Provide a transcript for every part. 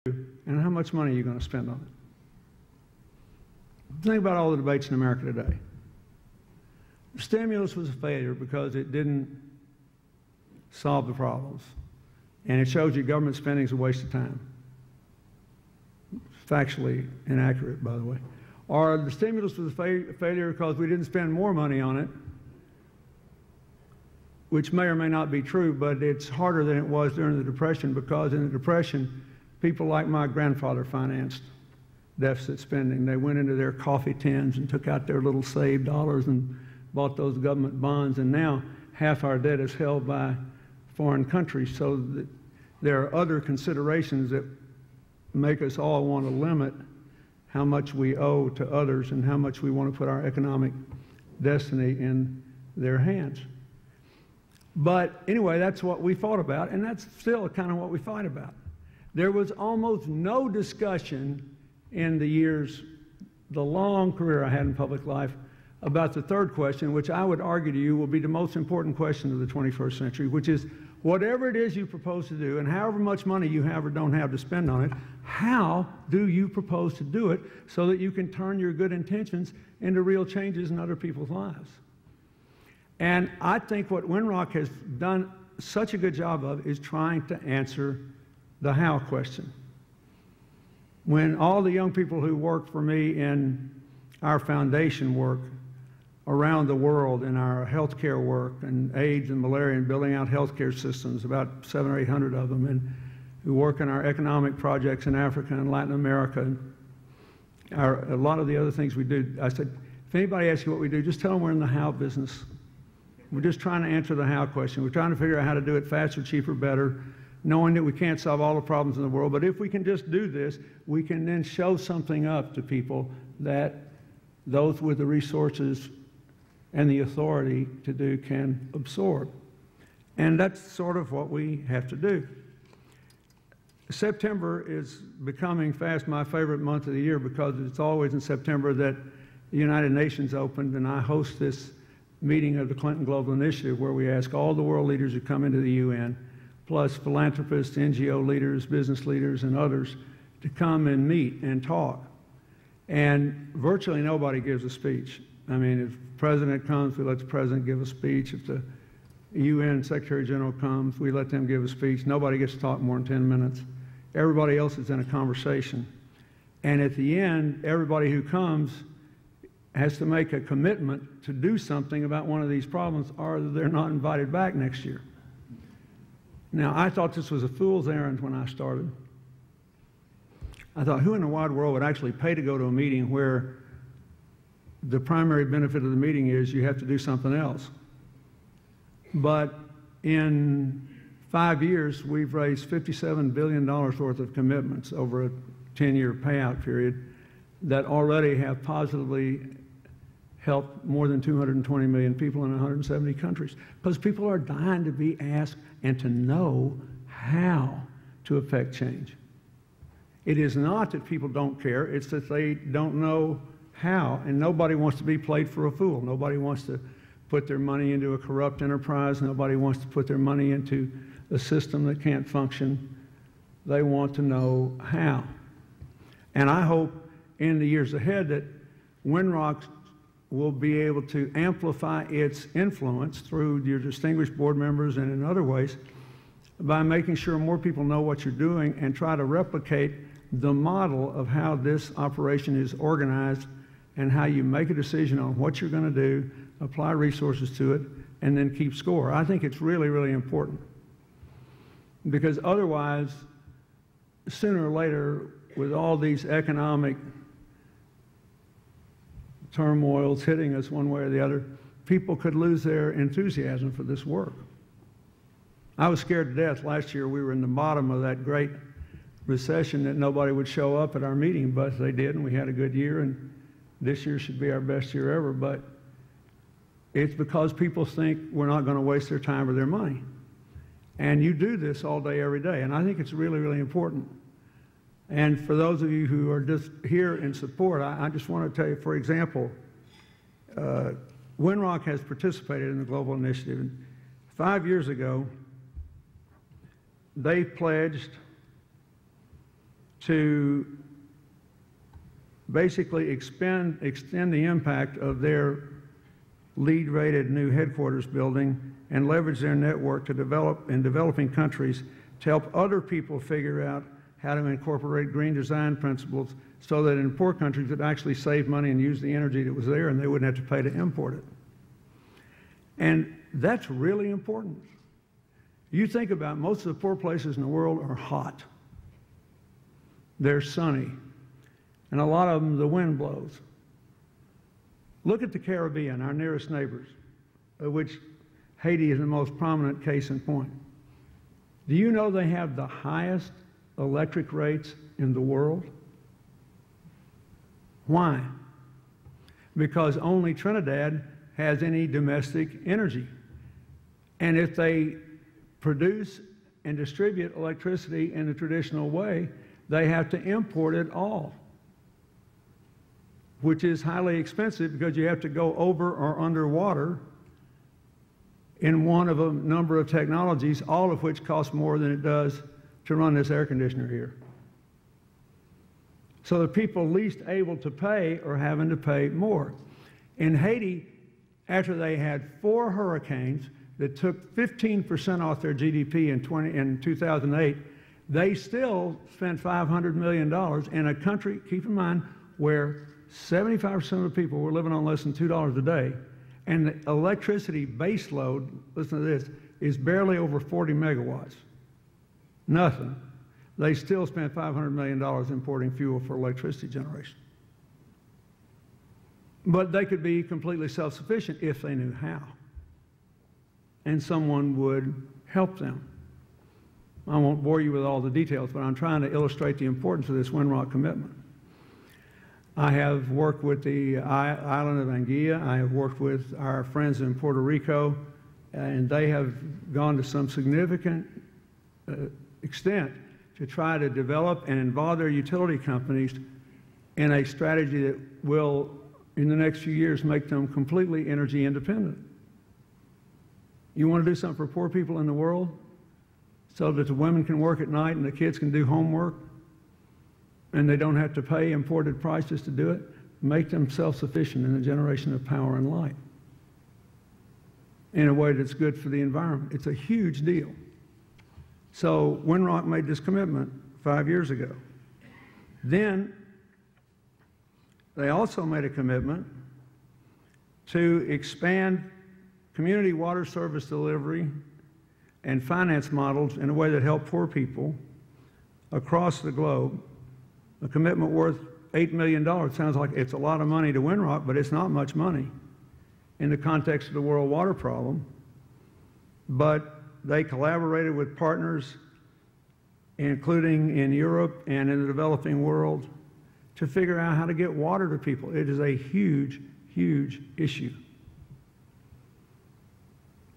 and how much money are you going to spend on it? Think about all the debates in America today. The stimulus was a failure because it didn't solve the problems. And it shows you government spending is a waste of time. Factually inaccurate, by the way. Or the stimulus was a failure because we didn't spend more money on it, which may or may not be true, but it's harder than it was during the Depression, because in the Depression, people like my grandfather financed deficit spending. They went into their coffee tins and took out their little saved dollars and bought those government bonds, and now half our debt is held by foreign countries. So there are other considerations that make us all want to limit how much we owe to others and how much we want to put our economic destiny in their hands. But anyway, that's what we fought about, and that's still kind of what we fight about. There was almost no discussion in the long career I had in public life, about the third question, which I would argue to you will be the most important question of the 21st century, which is, whatever it is you propose to do, and however much money you have or don't have to spend on it, how do you propose to do it so that you can turn your good intentions into real changes in other people's lives? And I think what Winrock has done such a good job of is trying to answer the how question. When all the young people who work for me in our foundation work around the world, in our healthcare work, and AIDS and malaria, and building out healthcare systems, about 700 or 800 of them, and who work in our economic projects in Africa and Latin America, and a lot of the other things we do, I said, if anybody asks you what we do, just tell them we're in the how business. We're just trying to answer the how question. We're trying to figure out how to do it faster, cheaper, better, knowing that we can't solve all the problems in the world. But if we can just do this, we can then show something up to people that those with the resources and the authority to do can absorb. And that's sort of what we have to do. September is becoming fast my favorite month of the year, because it's always in September that the United Nations opened, and I host this meeting of the Clinton Global Initiative where we ask all the world leaders who come into the UN, plus philanthropists, NGO leaders, business leaders, and others, to come and meet and talk. And virtually nobody gives a speech. I mean, if the president comes, we let the president give a speech. If the UN Secretary General comes, we let them give a speech. Nobody gets to talk more than 10 minutes. Everybody else is in a conversation. And at the end, everybody who comes has to make a commitment to do something about one of these problems, or they're not invited back next year. Now, I thought this was a fool's errand when I started. I thought, who in the wide world would actually pay to go to a meeting where the primary benefit of the meeting is you have to do something else? But in 5 years, we've raised $57 billion worth of commitments over a 10-year payout period that already have positively helped more than 220 million people in 170 countries. Because people are dying to be asked and to know how to affect change. It is not that people don't care, it's that they don't know how, and nobody wants to be played for a fool. Nobody wants to put their money into a corrupt enterprise. Nobody wants to put their money into a system that can't function. They want to know how. And I hope in the years ahead that Winrock will be able to amplify its influence through your distinguished board members and in other ways by making sure more people know what you're doing and try to replicate the model of how this operation is organized and how you make a decision on what you're going to do, apply resources to it, and then keep score. I think it's really, really important, because otherwise, sooner or later, with all these economic turmoils hitting us one way or the other, people could lose their enthusiasm for this work. I was scared to death last year. We were in the bottom of that great recession that nobody would show up at our meeting, but they did, and we had a good year, and this year should be our best year ever. But it's because people think we're not going to waste their time or their money. And you do this all day, every day, and I think it's really, really important. And for those of you who are just here in support, I just want to tell you, for example, Winrock has participated in the Global Initiative. And 5 years ago, they pledged to basically extend the impact of their LEED-rated new headquarters building and leverage their network to develop in developing countries to help other people figure out how to incorporate green design principles so that in poor countries it actually save money and use the energy that was there and they wouldn't have to pay to import it. And that's really important. You think about it, most of the poor places in the world are hot. They're sunny. And a lot of them, the wind blows. Look at the Caribbean, our nearest neighbors, of which Haiti is the most prominent case in point. Do you know they have the highest electric rates in the world? Why? Because only Trinidad has any domestic energy. And if they produce and distribute electricity in the traditional way, they have to import it all, which is highly expensive because you have to go over or underwater in one of a number of technologies, all of which cost more than it does to run this air conditioner here. So the people least able to pay are having to pay more. In Haiti, after they had 4 hurricanes that took 15% off their GDP in 2008, they still spent $500 million in a country, keep in mind, where 75% of the people were living on less than $2 a day, and the electricity base load, listen to this, is barely over 40 megawatts. Nothing. They still spent $500 million importing fuel for electricity generation. But they could be completely self-sufficient if they knew how. And someone would help them. I won't bore you with all the details, but I'm trying to illustrate the importance of this Winrock commitment. I have worked with the island of Anguilla. I have worked with our friends in Puerto Rico, and they have gone to some significant extent to try to develop and involve their utility companies in a strategy that will, in the next few years, make them completely energy independent. You want to do something for poor people in the world so that the women can work at night and the kids can do homework and they don't have to pay imported prices to do it? Make them self-sufficient in the generation of power and light in a way that's good for the environment. It's a huge deal. So Winrock made this commitment 5 years ago. Then they also made a commitment to expand community water service delivery and finance models in a way that help poor people across the globe. A commitment worth $8 million. Sounds like it's a lot of money to Winrock, but it's not much money in the context of the world water problem. But they collaborated with partners, including in Europe and in the developing world, to figure out how to get water to people. It is a huge, huge issue.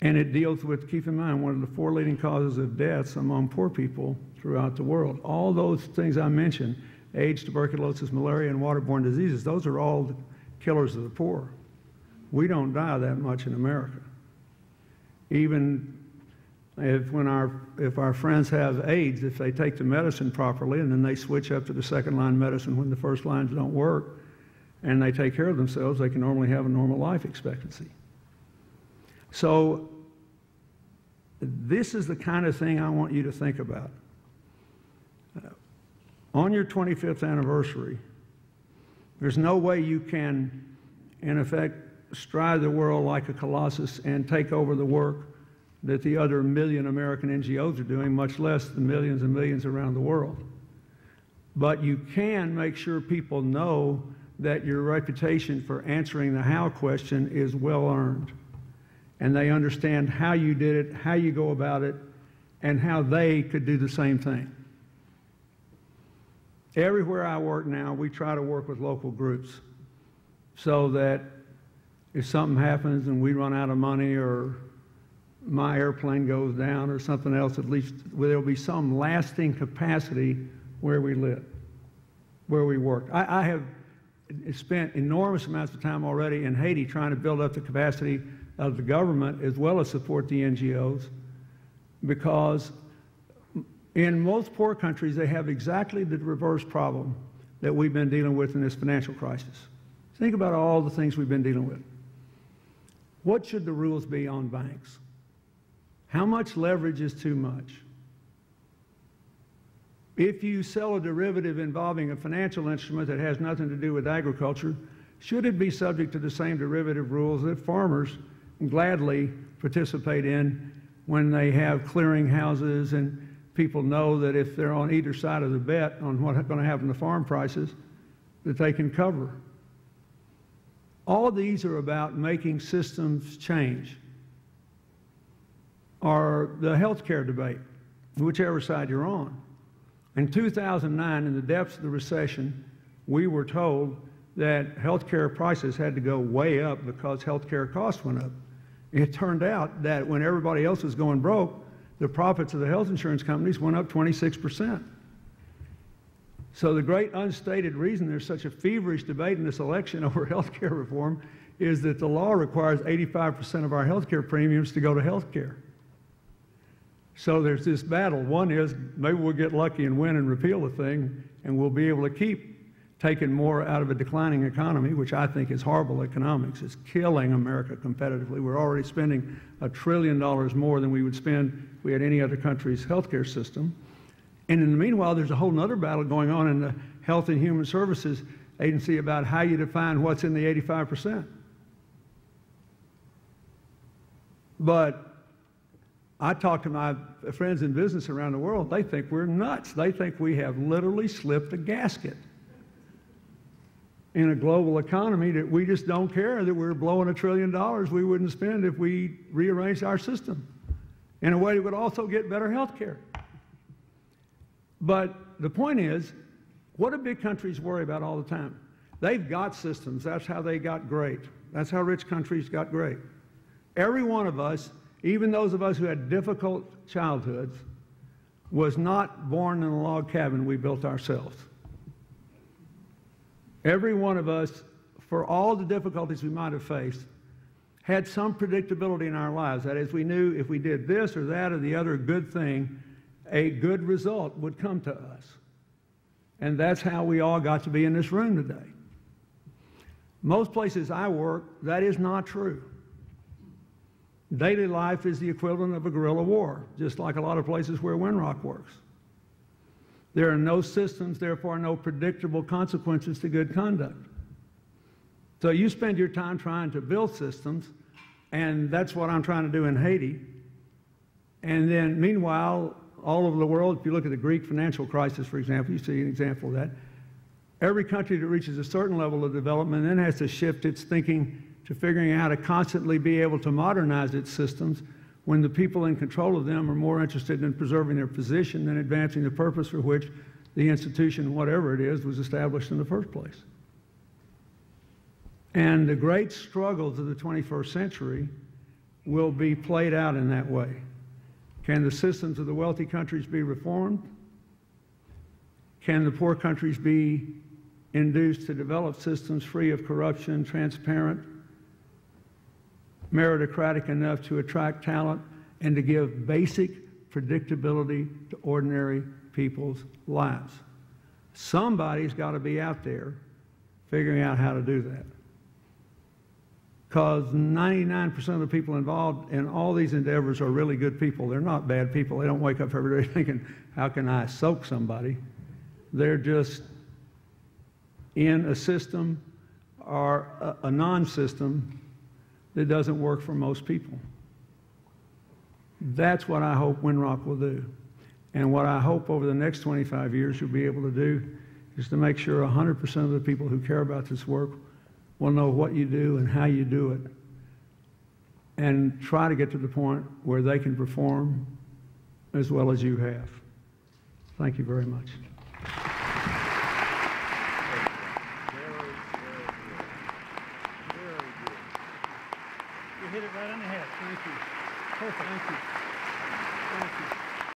And it deals with, keep in mind, one of the 4 leading causes of deaths among poor people throughout the world. All those things I mentioned, AIDS, tuberculosis, malaria, and waterborne diseases, those are all the killers of the poor. We don't die that much in America. Even if our friends have AIDS, if they take the medicine properly and then they switch up to the second-line medicine when the first lines don't work and they take care of themselves, they can normally have a normal life expectancy. So this is the kind of thing I want you to think about. On your 25th anniversary, there's no way you can, in effect, stride the world like a colossus and take over the work that the other million American NGOs are doing, much less the millions and millions around the world. But you can make sure people know that your reputation for answering the how question is well earned. And they understand how you did it, how you go about it, and how they could do the same thing. Everywhere I work now, we try to work with local groups so that if something happens and we run out of money or my airplane goes down or something else, at least there'll be some lasting capacity where we live, where we work. I have spent enormous amounts of time already in Haiti trying to build up the capacity of the government as well as support the NGOs, because In most poor countries, they have exactly the reverse problem that we've been dealing with in this financial crisis. Think about all the things we've been dealing with. What should the rules be on banks? How much leverage is too much? If you sell a derivative involving a financial instrument that has nothing to do with agriculture, should it be subject to the same derivative rules that farmers gladly participate in when they have clearinghouses and people know that if they're on either side of the bet on what's going to happen to farm prices, that they can cover? All of these are about making systems change. Or the healthcare debate, whichever side you're on. In 2009, in the depths of the recession, we were told that healthcare prices had to go way up because healthcare costs went up. It turned out that when everybody else was going broke, the profits of the health insurance companies went up 26%. So the great unstated reason there's such a feverish debate in this election over healthcare reform is that the law requires 85% of our healthcare premiums to go to healthcare. So there's this battle. One is maybe we'll get lucky and win and repeal the thing, and we'll be able to keep taking more out of a declining economy, which I think is horrible economics. It's killing America competitively. We're already spending $1 trillion more than we would spend if we had any other country's healthcare system. And in the meanwhile, there's a whole other battle going on in the Health and Human Services Agency about how you define what's in the 85%. But I talk to my friends in business around the world. They think we're nuts. They think we have literally slipped a gasket in a global economy, that we just don't care that we're blowing $1 trillion we wouldn't spend if we rearranged our system in a way that would also get better health care. But the point is, what do big countries worry about all the time? They've got systems. That's how they got great. That's how rich countries got great. Every one of us, even those of us who had difficult childhoods, was not born in a log cabin we built ourselves. Every one of us, for all the difficulties we might have faced, had some predictability in our lives. That is, we knew if we did this or that or the other good thing, a good result would come to us. And that's how we all got to be in this room today. Most places I work, that is not true. Daily life is the equivalent of a guerrilla war, just like a lot of places where Winrock works. There are no systems, therefore no predictable consequences to good conduct. So you spend your time trying to build systems, and that's what I'm trying to do in Haiti. And then meanwhile, all over the world, if you look at the Greek financial crisis, for example, you see an example of that. Every country that reaches a certain level of development then has to shift its thinking to figuring out how to constantly be able to modernize its systems when the people in control of them are more interested in preserving their position than advancing the purpose for which the institution, whatever it is, was established in the first place. And the great struggles of the 21st century will be played out in that way. Can the systems of the wealthy countries be reformed? Can the poor countries be induced to develop systems free of corruption, transparent, meritocratic enough to attract talent and to give basic predictability to ordinary people's lives? Somebody's got to be out there figuring out how to do that. Because 99% of the people involved in all these endeavors are really good people. They're not bad people. They don't wake up every day thinking, how can I soak somebody? They're just in a system or a non-system that doesn't work for most people. That's what I hope Winrock will do. And what I hope over the next 25 years you'll be able to do is to make sure 100% of the people who care about this work will know what you do and how you do it, and try to get to the point where they can perform as well as you have. Thank you very much.